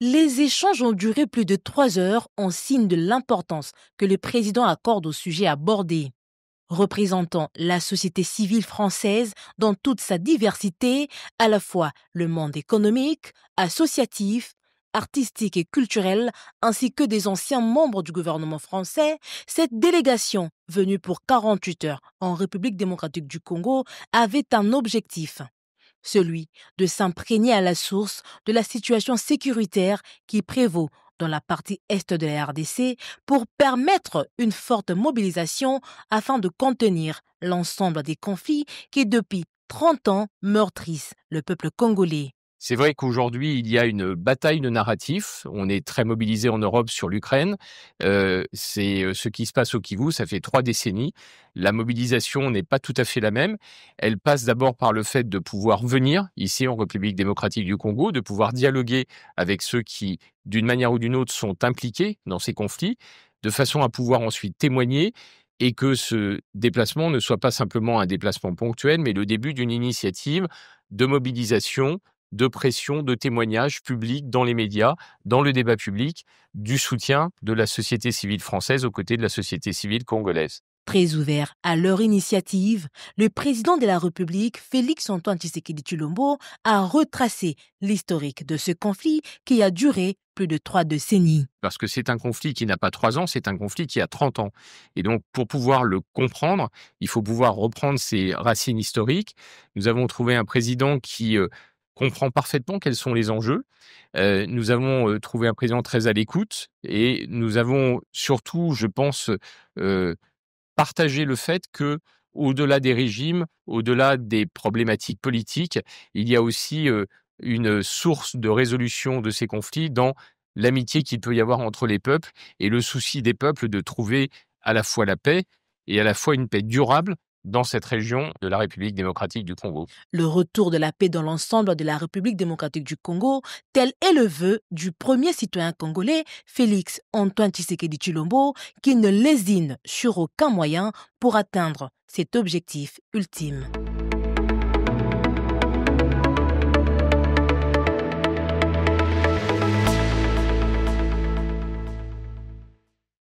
Les échanges ont duré plus de 3 heures en signe de l'importance que le président accorde au sujet abordé. Représentant la société civile française dans toute sa diversité, à la fois le monde économique, associatif, artistique et culturel, ainsi que des anciens membres du gouvernement français, cette délégation, venue pour 48 heures en République démocratique du Congo, avait un objectif, celui de s'imprégner à la source de la situation sécuritaire qui prévaut dans la partie est de la RDC pour permettre une forte mobilisation afin de contenir l'ensemble des conflits qui, depuis 30 ans, meurtrissent le peuple congolais. C'est vrai qu'aujourd'hui, il y a une bataille de narratifs. On est très mobilisé en Europe sur l'Ukraine. C'est ce qui se passe au Kivu, ça fait 3 décennies. La mobilisation n'est pas tout à fait la même. Elle passe d'abord par le fait de pouvoir venir ici en République démocratique du Congo, de pouvoir dialoguer avec ceux qui, d'une manière ou d'une autre, sont impliqués dans ces conflits, de façon à pouvoir ensuite témoigner et que ce déplacement ne soit pas simplement un déplacement ponctuel, mais le début d'une initiative de mobilisation, de pression, de témoignages publics dans les médias, dans le débat public, du soutien de la société civile française aux côtés de la société civile congolaise. Très ouvert à leur initiative, le président de la République, Félix-Antoine Tshisekedi Tshilombo, a retracé l'historique de ce conflit qui a duré plus de 3 décennies. Parce que c'est un conflit qui n'a pas 3 ans, c'est un conflit qui a 30 ans. Et donc, pour pouvoir le comprendre, il faut pouvoir reprendre ses racines historiques. Nous avons trouvé un président qui comprend parfaitement quels sont les enjeux. Nous avons trouvé un président très à l'écoute et nous avons surtout, je pense, partager le fait que, au-delà des régimes, au-delà des problématiques politiques, il y a aussi une source de résolution de ces conflits dans l'amitié qu'il peut y avoir entre les peuples et le souci des peuples de trouver à la fois la paix et à la fois une paix durable dans cette région de la République démocratique du Congo. Le retour de la paix dans l'ensemble de la République démocratique du Congo, tel est le vœu du premier citoyen congolais, Félix-Antoine Tshisekedi Tshilombo, qui ne lésine sur aucun moyen pour atteindre cet objectif ultime.